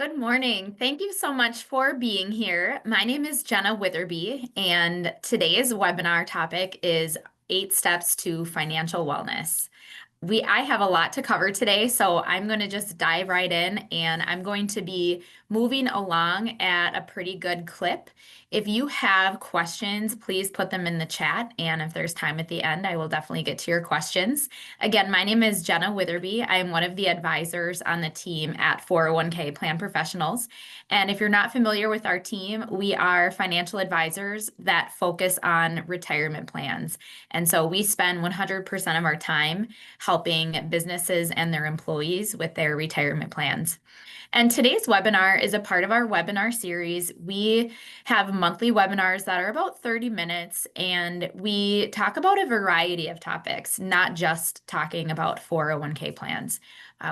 Good morning. Thank you so much for being here. My name is Jenna Witherbee, and today's webinar topic is 8 steps to financial wellness. I have a lot to cover today, so I'm going to just dive right in and I'm going to be moving along at a pretty good clip. If you have questions, please put them in the chat, and if there's time at the end, I will definitely get to your questions. Again, my name is Jenna Witherbee. I am one of the advisors on the team at 401k Plan Professionals. And if you're not familiar with our team, we are financial advisors that focus on retirement plans. And so we spend 100% of our time helping businesses and their employees with their retirement plans. And today's webinar is a part of our webinar series. We have monthly webinars that are about 30 minutes, and we talk about a variety of topics, not just talking about 401k plans.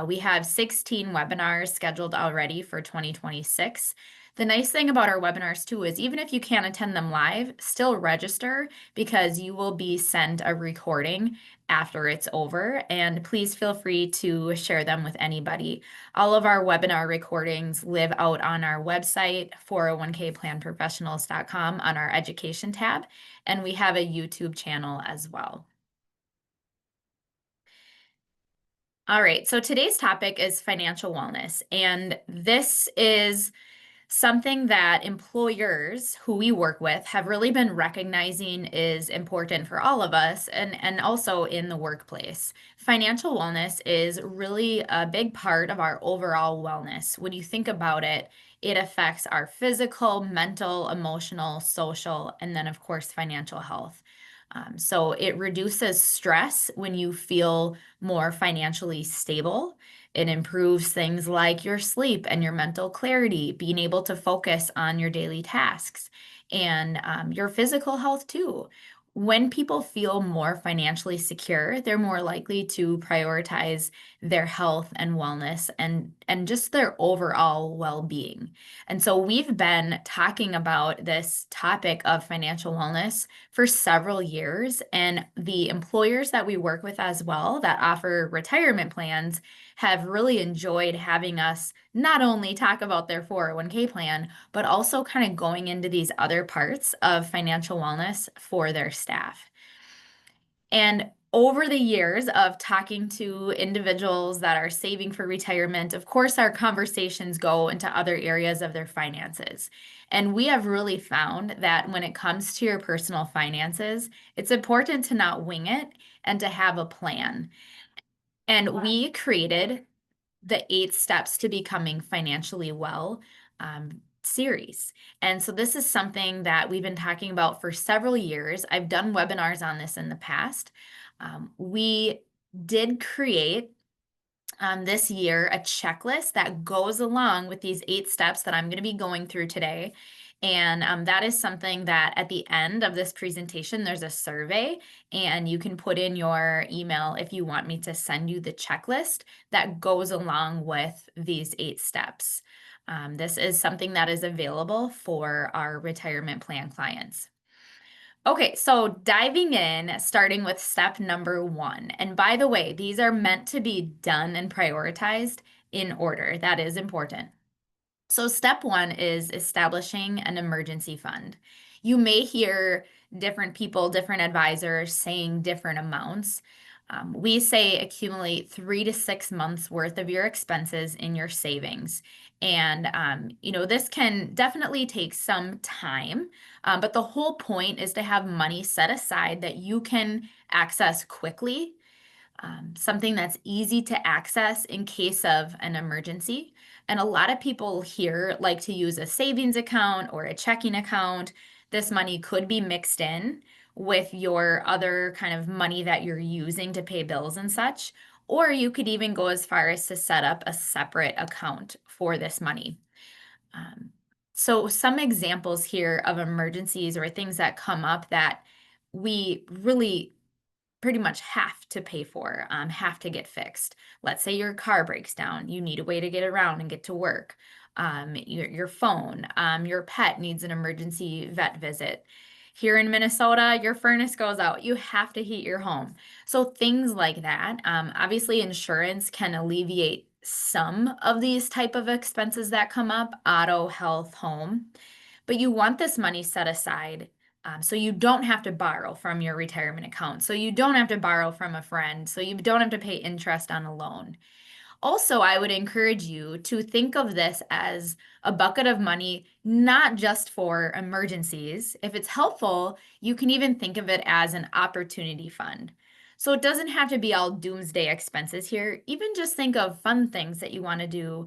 We have 16 webinars scheduled already for 2026. The nice thing about our webinars too is even if you can't attend them live, still register because you will be sent a recording after it's over, and please feel free to share them with anybody. All of our webinar recordings live out on our website, 401kplanprofessionals.com, on our education tab, and we have a YouTube channel as well. All right, so today's topic is financial wellness, and this is something that employers who we work with have really been recognizing is important for all of us and also in the workplace. Financial wellness is really a big part of our overall wellness. When you think about it, it affects our physical, mental, emotional, social, and then, of course, financial health. So it reduces stress when you feel more financially stable. It improves things like your sleep and your mental clarity, being able to focus on your daily tasks, and your physical health too. When people feel more financially secure, they're more likely to prioritize their health and wellness and just their overall well-being. And so we've been talking about this topic of financial wellness for several years, and the employers that we work with as well that offer retirement plans have really enjoyed having us not only talk about their 401k plan, but also kind of going into these other parts of financial wellness for their staff. And over the years of talking to individuals that are saving for retirement, of course, our conversations go into other areas of their finances. And we have really found that when it comes to your personal finances, it's important to not wing it and to have a plan. And we created the 8 steps to becoming financially well series. And so this is something that we've been talking about for several years. I've done webinars on this in the past. We did create this year a checklist that goes along with these 8 steps that I'm going to be going through today. And that is something that at the end of this presentation, there's a survey, and you can put in your email if you want me to send you the checklist that goes along with these 8 steps. This is something that is available for our retirement plan clients. Okay, so diving in, starting with step number 1. And by the way, these are meant to be done and prioritized in order. That is important. So step 1 is establishing an emergency fund. You may hear different people, different advisors saying different amounts. We say accumulate 3 to 6 months worth of your expenses in your savings. And, this can definitely take some time, but the whole point is to have money set aside that you can access quickly, something that's easy to access in case of an emergency. And a lot of people here like to use a savings account or a checking account. This money could be mixed in with your other kind of money that you're using to pay bills and such. Or you could even go as far as to set up a separate account for this money. So some examples here of emergencies or things that come up that we really pretty much have to pay for, have to get fixed. Let's say your car breaks down, you need a way to get around and get to work. Your phone, your pet needs an emergency vet visit. Here in Minnesota, your furnace goes out, you have to heat your home. So things like that. Obviously, insurance can alleviate some of these type of expenses that come up, auto, health, home, but you want this money set aside so you don't have to borrow from your retirement account. So you don't have to borrow from a friend. So you don't have to pay interest on a loan. Also, I would encourage you to think of this as a bucket of money, not just for emergencies. If it's helpful, you can even think of it as an opportunity fund. So it doesn't have to be all doomsday expenses here. Even just think of fun things that you want to do.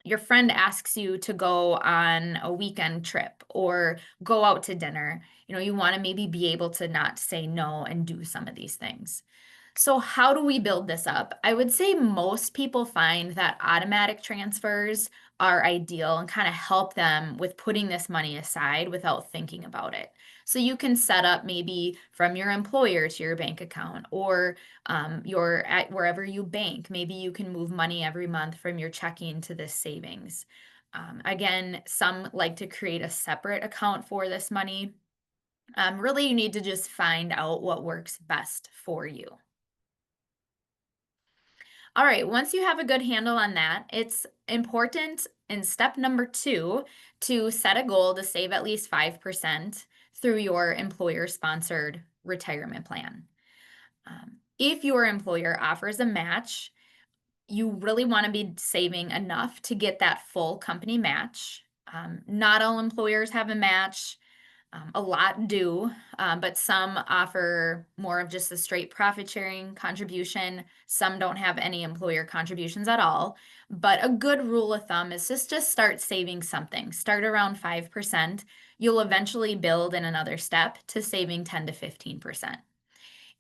Your friend asks you to go on a weekend trip or go out to dinner. You want to maybe be able to not say no and do some of these things. So, how do we build this up? I would say most people find that automatic transfers are ideal and kind of help them with putting this money aside without thinking about it. So, you can set up maybe from your employer to your bank account or your at wherever you bank. Maybe you can move money every month from your checking to this savings. Again, some like to create a separate account for this money. Really, you need to just find out what works best for you. All right, once you have a good handle on that, it's important in step number 2 to set a goal to save at least 5% through your employer-sponsored retirement plan. If your employer offers a match, you really want to be saving enough to get that full company match. Not all employers have a match. A lot do, but some offer more of just a straight profit sharing contribution. Some don't have any employer contributions at all. But a good rule of thumb is just start saving something. Start around 5%. You'll eventually build in another step to saving 10 to 15%.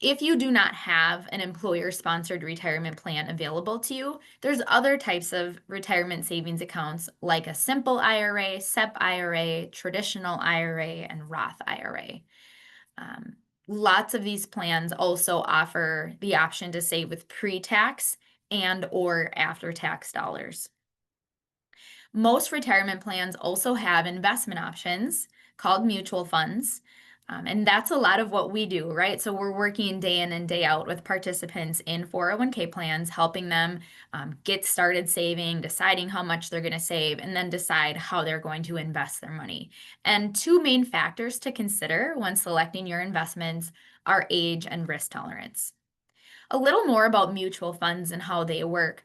If you do not have an employer-sponsored retirement plan available to you, there's other types of retirement savings accounts like a simple IRA, SEP IRA, traditional IRA, and Roth IRA. Um, Lots of these plans also offer the option to save with pre-tax and or after-tax dollars. Most retirement plans also have investment options called mutual funds. And that's a lot of what we do, right? So we're working day in and day out with participants in 401k plans, helping them get started saving, deciding how much they're going to save, and then decide how they're going to invest their money. And two main factors to consider when selecting your investments are age and risk tolerance. A little more about mutual funds and how they work.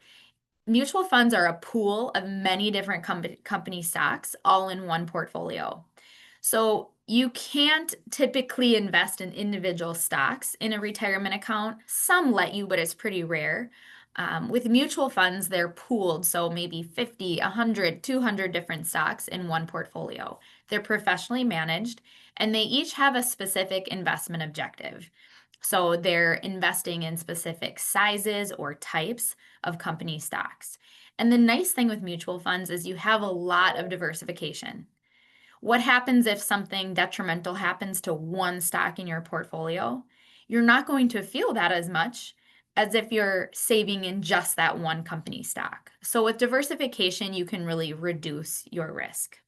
Mutual funds are a pool of many different company stocks all in one portfolio. So you can't typically invest in individual stocks in a retirement account. Some let you, but it's pretty rare. With mutual funds, they're pooled, so maybe 50, 100, 200 different stocks in one portfolio. They're professionally managed, and they each have a specific investment objective. So they're investing in specific sizes or types of company stocks. And the nice thing with mutual funds is you have a lot of diversification. What happens if something detrimental happens to one stock in your portfolio? You're not going to feel that as much as if you're saving in just that one company stock. So with diversification, you can really reduce your risk.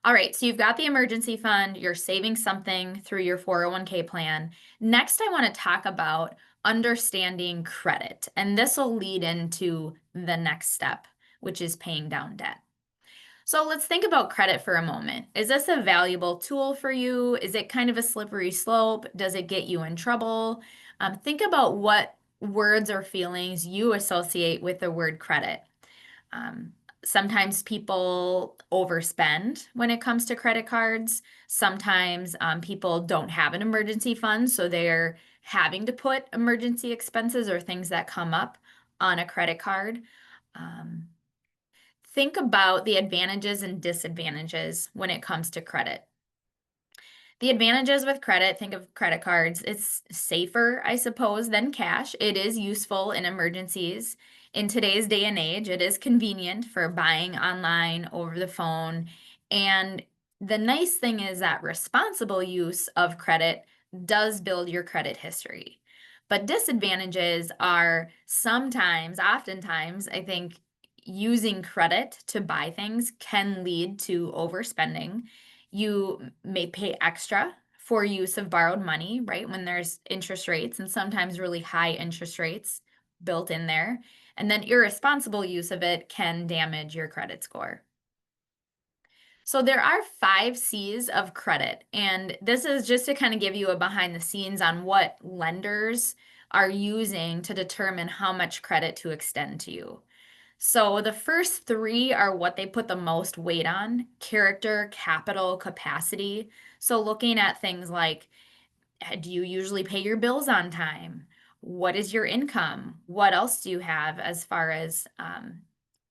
All right, so you've got the emergency fund, you're saving something through your 401k plan. Next, I want to talk about understanding credit, and this will lead into the next step, which is paying down debt. So let's think about credit for a moment. Is this a valuable tool for you? Is it kind of a slippery slope? Does it get you in trouble? Think about what words or feelings you associate with the word credit. Um, Sometimes people overspend when it comes to credit cards. Sometimes people don't have an emergency fund, so they're having to put emergency expenses or things that come up on a credit card. Um, think about the advantages and disadvantages when it comes to credit. The advantages with credit, think of credit cards. It's safer, I suppose, than cash. It is useful in emergencies. In today's day and age, it is convenient for buying online, over the phone. And the nice thing is that responsible use of credit does build your credit history. But disadvantages are sometimes, oftentimes, I think using credit to buy things can lead to overspending. You may pay extra for use of borrowed money, right? When there's interest rates and sometimes really high interest rates built in there. And then irresponsible use of it can damage your credit score. So there are 5 C's of credit, and this is just to kind of give you a behind the scenes on what lenders are using to determine how much credit to extend to you. So the first 3 are what they put the most weight on: character, capital, capacity. So looking at things like, do you usually pay your bills on time? What is your income? What else do you have as far as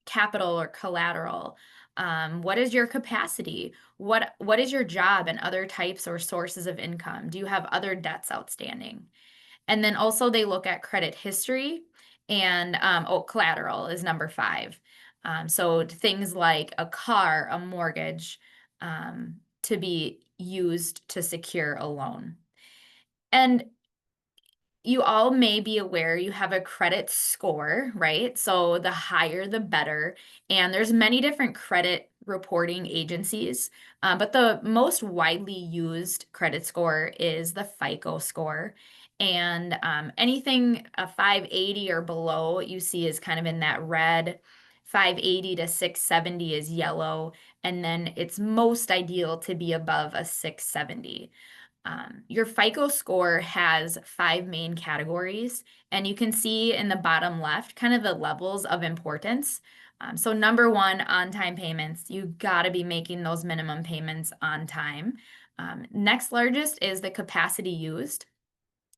capital or collateral? What is your capacity? What is your job and other types or sources of income? Do you have other debts outstanding? And then also they look at credit history and collateral is number 5. So things like a car, a mortgage, to be used to secure a loan. And you all may be aware you have a credit score, right? So the higher the better. And there's many different credit reporting agencies, but the most widely used credit score is the FICO score. And anything a 580 or below you see is kind of in that red. 580 to 670 is yellow. And then it's most ideal to be above a 670. Your FICO score has 5 main categories, and you can see in the bottom left kind of the levels of importance. So number 1, on-time payments. You got to be making those minimum payments on time. Next largest is the capacity used.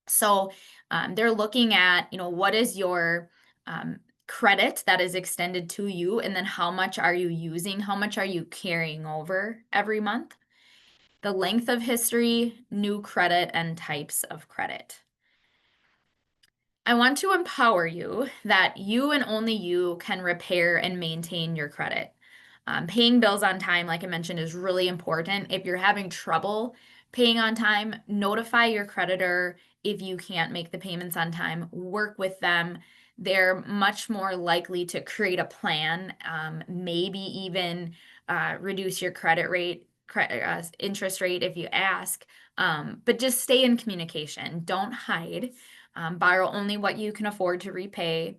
So they're looking at, what is your credit that is extended to you, and then how much are you using? How much are you carrying over every month? The length of history, new credit, and types of credit. I want to empower you that you and only you can repair and maintain your credit. Paying bills on time, like I mentioned, is really important. If you're having trouble paying on time, notify your creditor if you can't make the payments on time. Work with them. They're much more likely to create a plan, maybe even reduce your credit rate, interest rate if you ask. But just stay in communication. Don't hide. Borrow only what you can afford to repay.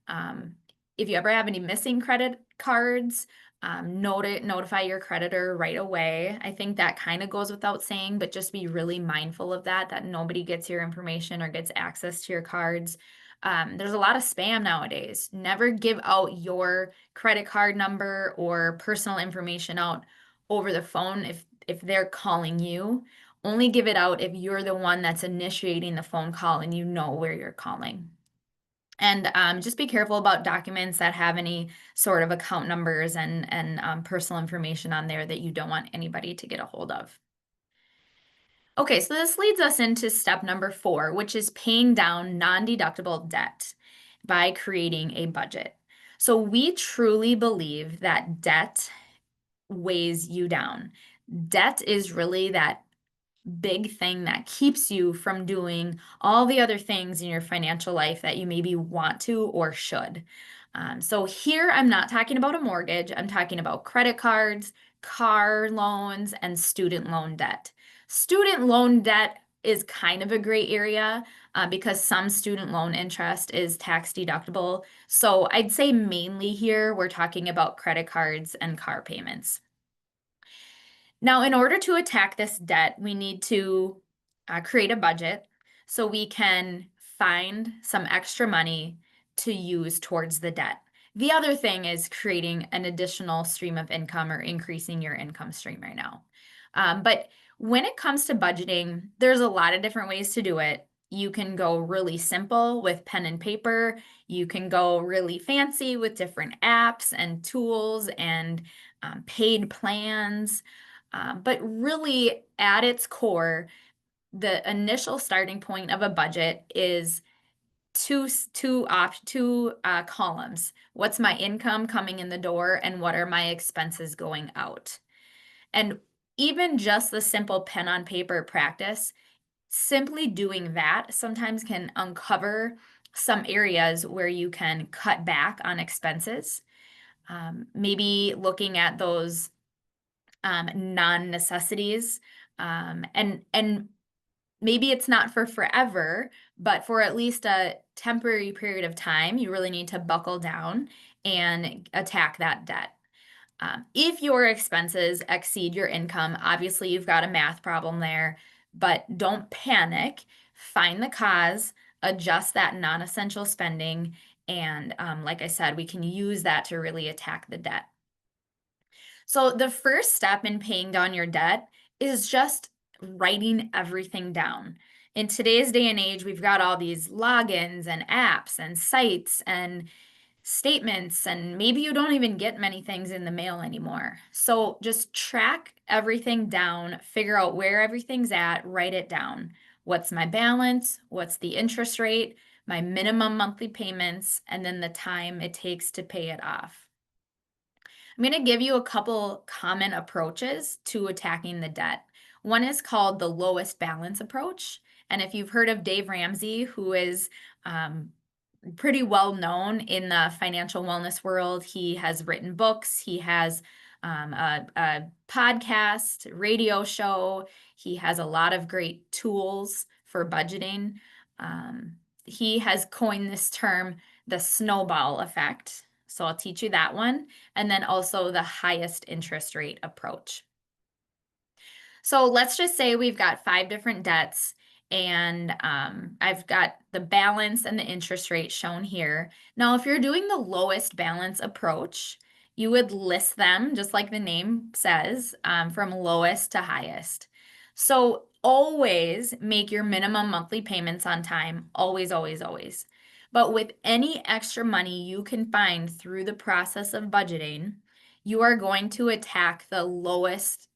If you ever have any missing credit cards, notify your creditor right away. I think that kind of goes without saying, but just be really mindful of that nobody gets your information or gets access to your cards. There's a lot of spam nowadays. Never give out your credit card number or personal information out over the phone if they're calling you. Only give it out if you're the one that's initiating the phone call and you know where you're calling. And just be careful about documents that have any sort of account numbers and personal information on there that you don't want anybody to get a hold of. Okay, so this leads us into step number 4, which is paying down non-deductible debt by creating a budget. So we truly believe that debt weighs you down. Debt is really that big thing that keeps you from doing all the other things in your financial life that you maybe want to or should. So here I'm not talking about a mortgage, I'm talking about credit cards, car loans, and student loan debt. Student loan debt is kind of a gray area because some student loan interest is tax deductible. So I'd say mainly here we're talking about credit cards and car payments. Now, in order to attack this debt, we need to create a budget so we can find some extra money to use towards the debt. The other thing is creating an additional stream of income or increasing your income stream right now. But when it comes to budgeting, there's a lot of different ways to do it. You can go really simple with pen and paper. You can go really fancy with different apps and tools and paid plans. But really, at its core, the initial starting point of a budget is two columns. What's my income coming in the door, and what are my expenses going out? And even just the simple pen on paper practice, simply doing that sometimes can uncover some areas where you can cut back on expenses. Maybe looking at those non-necessities, and maybe it's not for forever, but for at least a temporary period of time, you really need to buckle down and attack that debt. If your expenses exceed your income, obviously you've got a math problem there, but don't panic. Find the cause, adjust that non-essential spending, and like I said, we can use that to really attack the debt. So the first step in paying down your debt is just writing everything down. In today's day and age, we've got all these logins and apps and sites and statements, and maybe you don't even get many things in the mail anymore. So just track everything down, figure out where everything's at, write it down. What's my balance? What's the interest rate? My minimum monthly payments, and then the time it takes to pay it off. I'm going to give you a couple common approaches to attacking the debt. One is called the lowest balance approach. And if you've heard of Dave Ramsey, who is pretty well known in the financial wellness world, he has written books, he has a podcast, radio show, he has a lot of great tools for budgeting. He has coined this term, the snowball effect. So I'll teach you that one. And then also the highest interest rate approach. So let's just say we've got 5 different debts, and I've got the balance and the interest rate shown here. Now, if you're doing the lowest balance approach, you would list them, just like the name says, from lowest to highest. So always make your minimum monthly payments on time, always, always, always. But with any extra money you can find through the process of budgeting, you are going to attack the lowest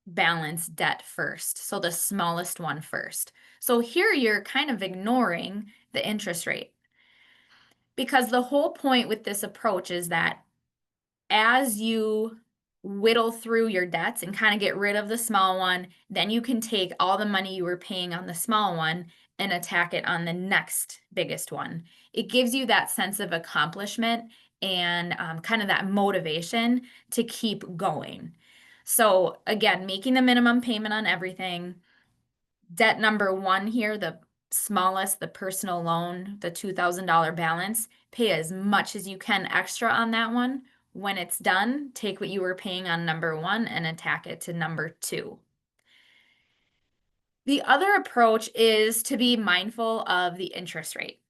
balance debt first. So the smallest one first. So here you're kind of ignoring the interest rate, because the whole point with this approach is that as you whittle through your debts and kind of get rid of the small one, then you can take all the money you were paying on the small one and attack it on the next biggest one. It gives you that sense of accomplishment and kind of that motivation to keep going. So again, making the minimum payment on everything. Debt number 1 here, the smallest, the personal loan, the $2,000 balance, pay as much as you can extra on that one. When it's done, take what you were paying on number 1 and attack it to number 2. The other approach is to be mindful of the interest rate.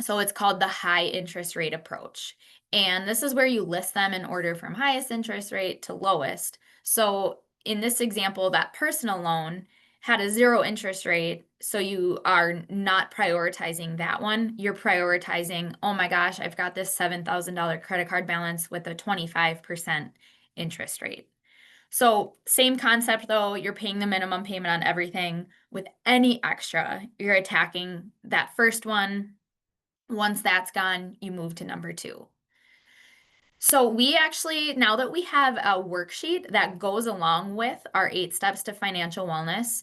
So it's called the high interest rate approach. And this is where you list them in order from highest interest rate to lowest. So in this example, that personal loan had a 0 interest rate. So you are not prioritizing that one. You're prioritizing, oh my gosh, I've got this $7,000 credit card balance with a 25% interest rate. So same concept though, you're paying the minimum payment on everything. With any extra, you're attacking that first one. Once that's gone, you move to number 2. So we actually, now that we have a worksheet that goes along with our 8 steps to financial wellness,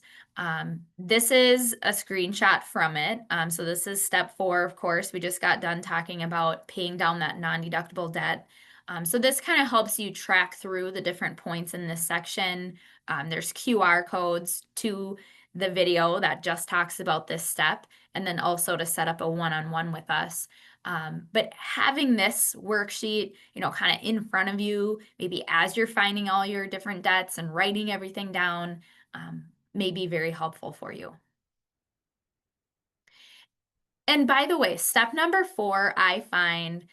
this is a screenshot from it. So this is step 4, of course. We just got done talking about paying down that non-deductible debt. So this kind of helps you track through the different points in this section. There's QR codes to the video that just talks about this step, and then also to set up a one-on-one with us. But having this worksheet, kind of in front of you, maybe as you're finding all your different debts and writing everything down, may be very helpful for you. And by the way, step number 4, I find,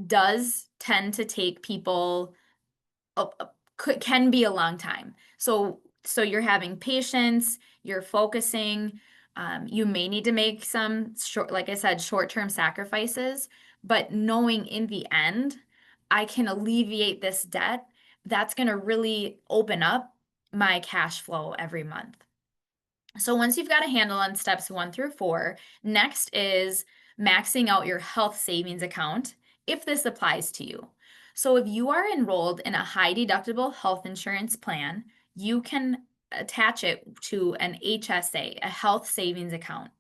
does tend to take people, can be a long time. So you're having patience, you're focusing. You may need to make some short, like I said, short-term sacrifices, but knowing in the end, I can alleviate this debt, that's going to really open up my cash flow every month. So once you've got a handle on steps 1 through 4, next is maxing out your health savings account if this applies to you. So if you are enrolled in a high deductible health insurance plan, you can attach it to an HSA, a health savings account.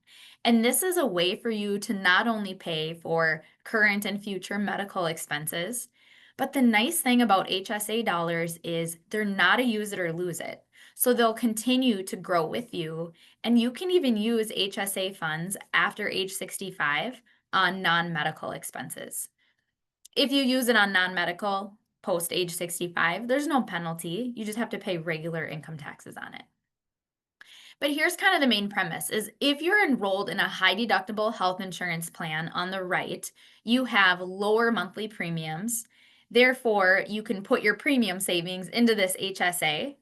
And this is a way for you to not only pay for current and future medical expenses, but the nice thing about HSA dollars is they're not a use it or lose it. So they'll continue to grow with you. And you can even use HSA funds after age 65 on non-medical expenses. If you use it on non-medical post age 65, there's no penalty. You just have to pay regular income taxes on it. But here's kind of the main premise is if you're enrolled in a high deductible health insurance plan on the right, you have lower monthly premiums. Therefore, you can put your premium savings into this HSA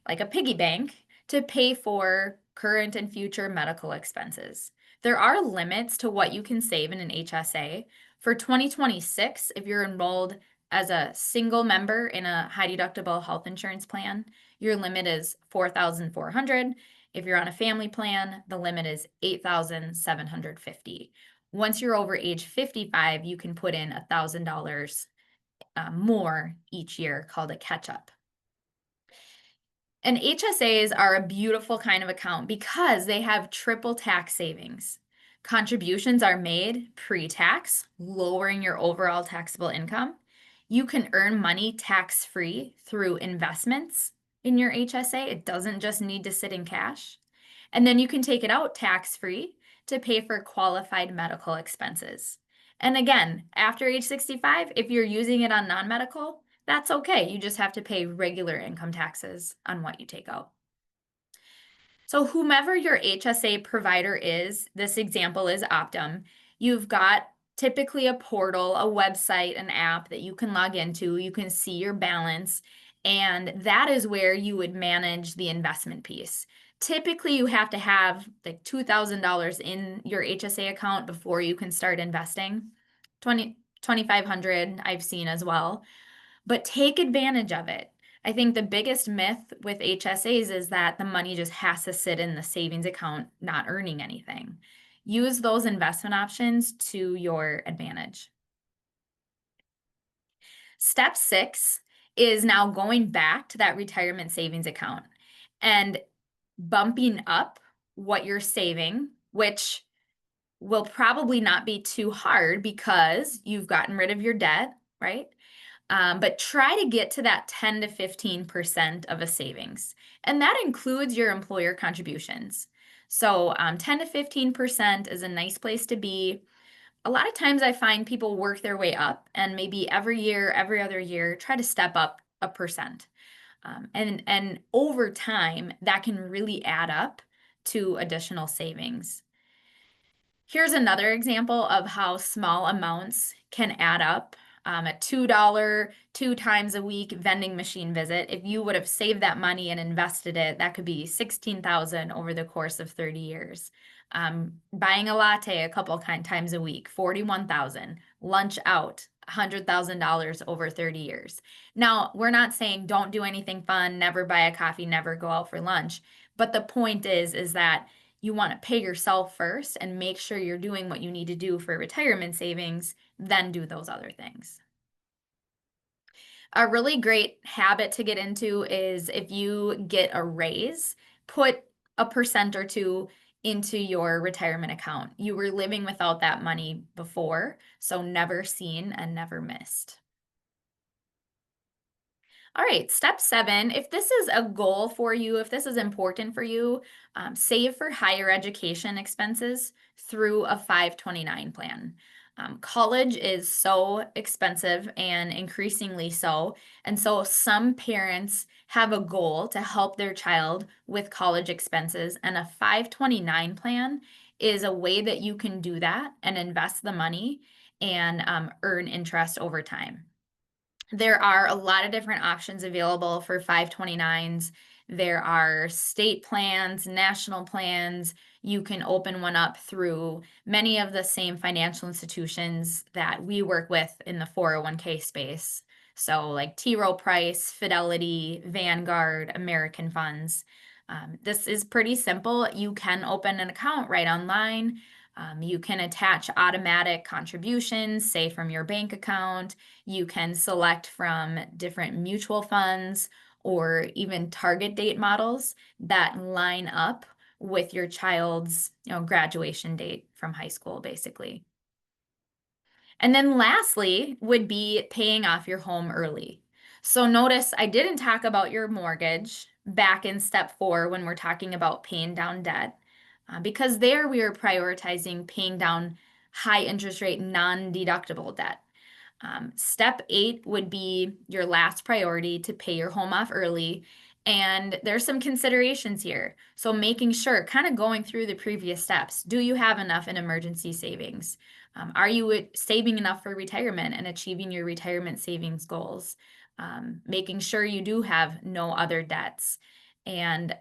like a piggy bank, to pay for current and future medical expenses. There are limits to what you can save in an HSA. For 2026, if you're enrolled as a single member in a high deductible health insurance plan, your limit is $4,400. If you're on a family plan, the limit is $8,750. Once you're over age 55, you can put in $1,000 more each year called a catch-up. And HSAs are a beautiful kind of account because they have triple tax savings. Contributions are made pre-tax, lowering your overall taxable income. You can earn money tax-free through investments in your HSA. It doesn't just need to sit in cash. And then you can take it out tax-free to pay for qualified medical expenses. And again, after age 65, if you're using it on non-medical, that's okay. You just have to pay regular income taxes on what you take out. So whomever your HSA provider is, this example is Optum, you've got typically a portal, a website, an app that you can log into. You can see your balance, and that is where you would manage the investment piece. Typically, you have to have like $2,000 in your HSA account before you can start investing. 2,500 I've seen as well. But take advantage of it. I think the biggest myth with HSAs is that the money just has to sit in the savings account, not earning anything. Use those investment options to your advantage. Step 6 is now going back to that retirement savings account and bumping up what you're saving, which will probably not be too hard because you've gotten rid of your debt, right? But try to get to that 10 to 15% of a savings. And that includes your employer contributions. So 10 to 15% is a nice place to be. A lot of times I find people work their way up and maybe every year, every other year, try to step up a percent. And over time, that can really add up to additional savings. Here's another example of how small amounts can add up. A $2, 2 times a week vending machine visit. If you would have saved that money and invested it, that could be $16,000 over the course of 30 years. Buying a latte a couple times a week, $41,000. Lunch out, $100,000 over 30 years. Now, we're not saying don't do anything fun, never buy a coffee, never go out for lunch. But the point is that you want to pay yourself first and make sure you're doing what you need to do for retirement savings, then do those other things. A really great habit to get into is if you get a raise, put a percent or two into your retirement account. You were living without that money before, so never seen and never missed. All right, step 7, if this is a goal for you, if this is important for you, save for higher education expenses through a 529 plan. College is so expensive and increasingly so. And so some parents have a goal to help their child with college expenses, and a 529 plan is a way that you can do that and invest the money and earn interest over time. There are a lot of different options available for 529s. There are state plans, national plans. You can open one up through many of the same financial institutions that we work with in the 401k space. So like T. Rowe Price, Fidelity, Vanguard, American Funds. This is pretty simple. You can open an account right online. You can attach automatic contributions, say from your bank account. You can select from different mutual funds or even target date models that line up with your child's graduation date from high school, basically. And then lastly would be paying off your home early. So notice I didn't talk about your mortgage back in step 4 when we're talking about paying down debt, because there we are prioritizing paying down high interest rate non-deductible debt. Step 8 would be your last priority to pay your home off early. And there's some considerations here. So making sure, kind of going through the previous steps, do you have enough in emergency savings? Are you saving enough for retirement and achieving your retirement savings goals? Making sure you do have no other debts. And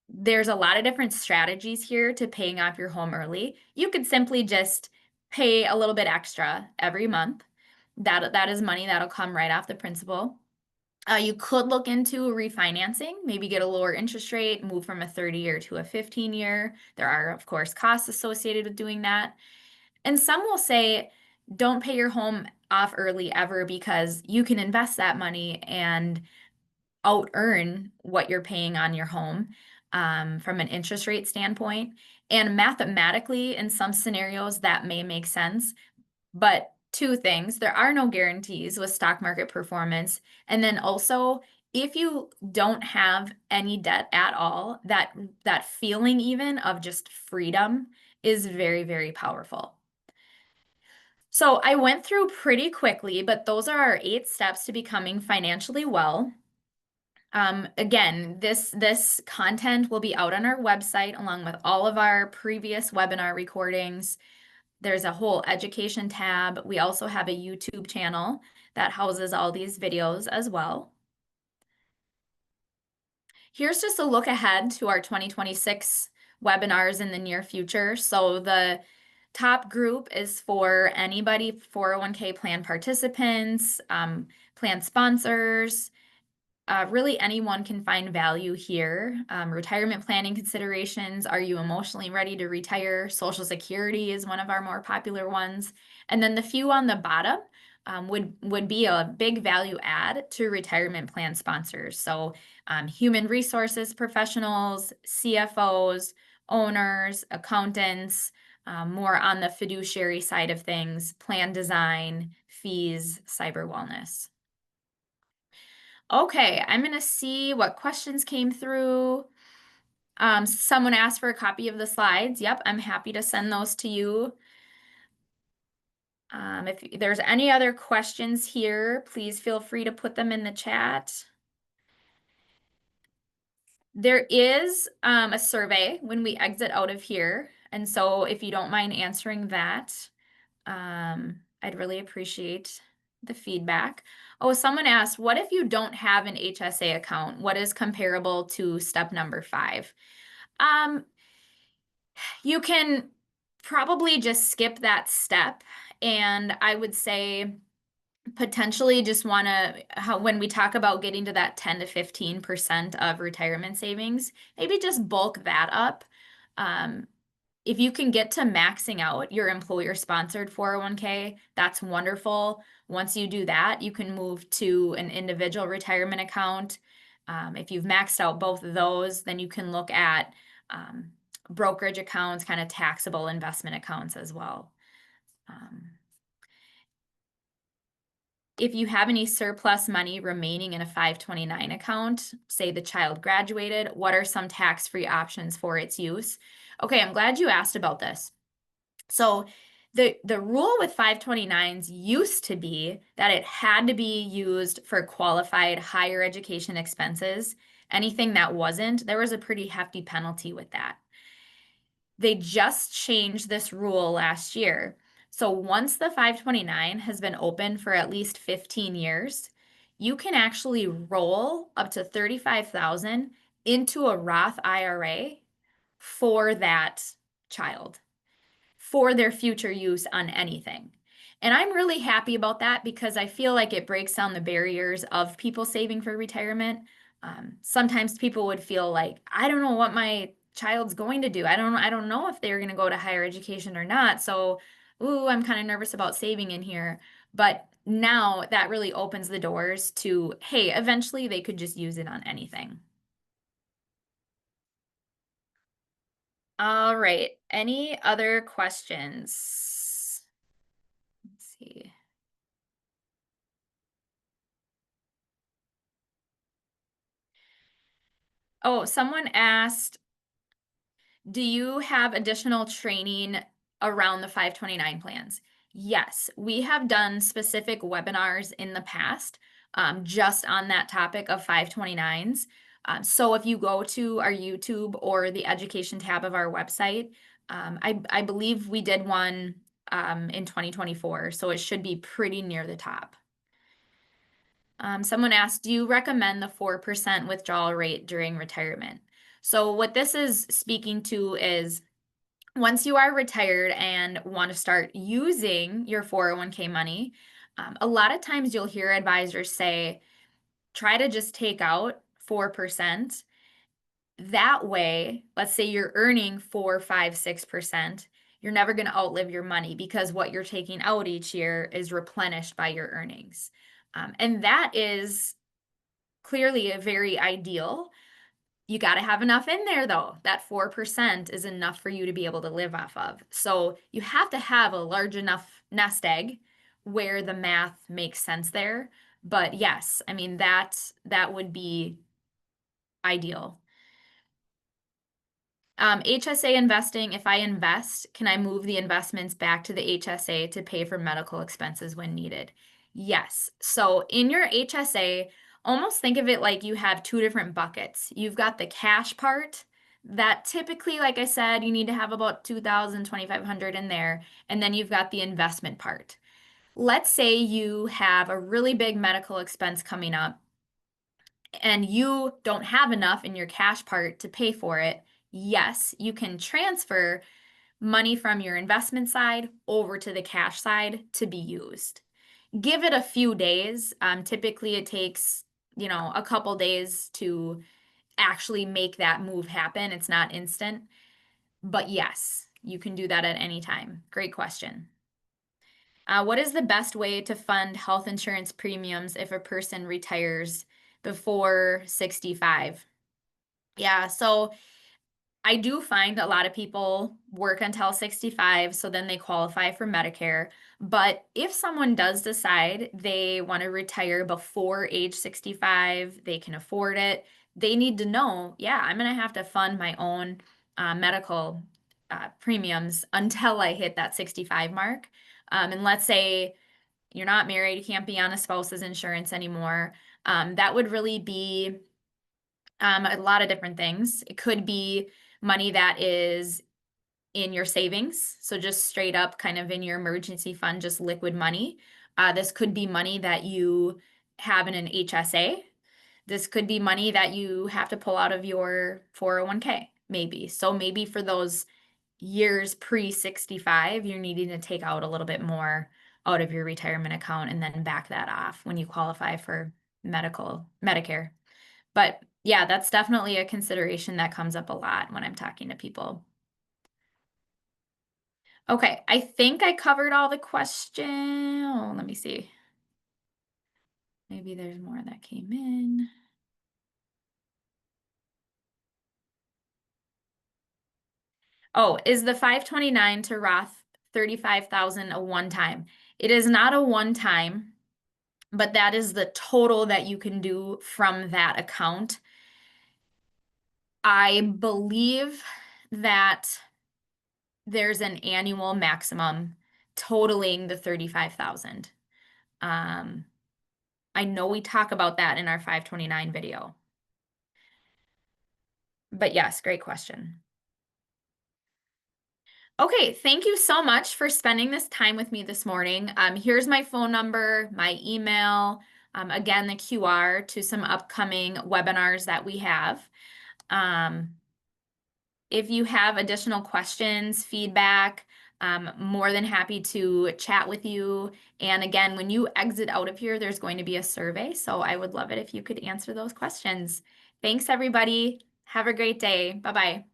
there's a lot of different strategies here to paying off your home early. You could simply just pay a little bit extra every month. That is money that'll come right off the principal. You could look into refinancing, maybe get a lower interest rate, move from a 30-year to a 15-year. There are, of course, costs associated with doing that. And some will say, don't pay your home off early ever because you can invest that money and out earn what you're paying on your home from an interest rate standpoint. And mathematically, in some scenarios, that may make sense. But two things, there are no guarantees with stock market performance. And then also, if you don't have any debt at all, that feeling even of just freedom is very, very powerful. So I went through pretty quickly, but those are our 8 steps to becoming financially well. Again, this content will be out on our website along with all of our previous webinar recordings. There's a whole education tab. We also have a YouTube channel that houses all these videos as well. Here's just a look ahead to our 2026 webinars in the near future. So the top group is for anybody, 401k plan participants, plan sponsors, really anyone can find value here. Retirement planning considerations. Are you emotionally ready to retire? Social Security is one of our more popular ones. And then the few on the bottom would be a big value add to retirement plan sponsors. So human resources professionals, CFOs, owners, accountants, more on the fiduciary side of things, plan design, fees, cyber wellness. Okay, I'm going to see what questions came through. Someone asked for a copy of the slides. Yep, I'm happy to send those to you. If there's any other questions here, please feel free to put them in the chat. There is a survey when we exit out of here. And so if you don't mind answering that, I'd really appreciate the feedback. Oh, someone asked, what if you don't have an HSA account? What is comparable to step number 5? You can probably just skip that step. And I would say potentially just want to, when we talk about getting to that 10 to 15% of retirement savings, maybe just bulk that up. If you can get to maxing out your employer-sponsored 401k, that's wonderful. Once you do that, you can move to an individual retirement account. If you've maxed out both of those, then you can look at brokerage accounts, kind of taxable investment accounts as well. If you have any surplus money remaining in a 529 account, say the child graduated, what are some tax-free options for its use? Okay, I'm glad you asked about this. So the rule with 529s used to be that it had to be used for qualified higher education expenses. Anything that wasn't, there was a pretty hefty penalty with that. They just changed this rule last year. So once the 529 has been open for at least 15 years, you can actually roll up to 35,000 into a Roth IRA for that child, for their future use on anything. And I'm really happy about that because I feel like it breaks down the barriers of people saving for retirement. Sometimes people would feel like, I don't know what my child's going to do. I don't know if they're going to go to higher education or not. So, ooh, I'm kind of nervous about saving in here. But now that really opens the doors to, hey, eventually they could just use it on anything. All right. Any other questions? Let's see. Oh, someone asked, do you have additional training around the 529 plans? Yes, we have done specific webinars in the past just on that topic of 529s. So if you go to our YouTube or the education tab of our website, I believe we did one in 2024, so it should be pretty near the top. Someone asked, do you recommend the 4% withdrawal rate during retirement? So what this is speaking to is once you are retired and want to start using your 401k money, a lot of times you'll hear advisors say, try to just take out 4%. That way, let's say you're earning 4, 5, 6%, you're never going to outlive your money because what you're taking out each year is replenished by your earnings. And that is clearly a very ideal. You got to have enough in there though. That 4% is enough for you to be able to live off of. So you have to have a large enough nest egg where the math makes sense there. But yes, I mean that would be ideal. HSA investing, if I invest, can I move the investments back to the HSA to pay for medical expenses when needed? Yes. So in your HSA, almost think of it like you have two different buckets. You've got the cash part that typically, like I said, you need to have about 2,000, 2,500 in there. And then you've got the investment part. Let's say you have a really big medical expense coming up and you don't have enough in your cash part to pay for it. Yes, you can transfer money from your investment side over to the cash side to be used. Give it a few days. Typically, it takes, a couple days to actually make that move happen. It's not instant. But yes, you can do that at any time. Great question. What is the best way to fund health insurance premiums if a person retires before 65? Yeah, so I do find a lot of people work until 65, so then they qualify for Medicare. But if someone does decide they want to retire before age 65, they can afford it, they need to know, yeah, I'm going to have to fund my own medical premiums until I hit that 65 mark. And let's say you're not married, you can't be on a spouse's insurance anymore. That would really be a lot of different things. It could be money that is in your savings, so just straight up kind of in your emergency fund, just liquid money. This could be money that you have in an HSA. This could be money that you have to pull out of your 401k, maybe. So maybe for those years pre-65, you're needing to take out a little bit more out of your retirement account and then back that off when you qualify for Medicare. But yeah, that's definitely a consideration that comes up a lot when I'm talking to people. Okay, I think I covered all the questions. Oh, let me see. Maybe there's more that came in. Oh, is the 529 to Roth 35,000 a one time? It is not a one time, but that is the total that you can do from that account. I believe that there's an annual maximum totaling the 35,000. I know we talk about that in our 529 video. But yes, great question. Okay, thank you so much for spending this time with me this morning. Here's my phone number, my email, again, the QR to some upcoming webinars that we have. If you have additional questions, feedback, more than happy to chat with you. And again, when you exit out of here, there's going to be a survey. So I would love it if you could answer those questions. Thanks, everybody. Have a great day. Bye-bye.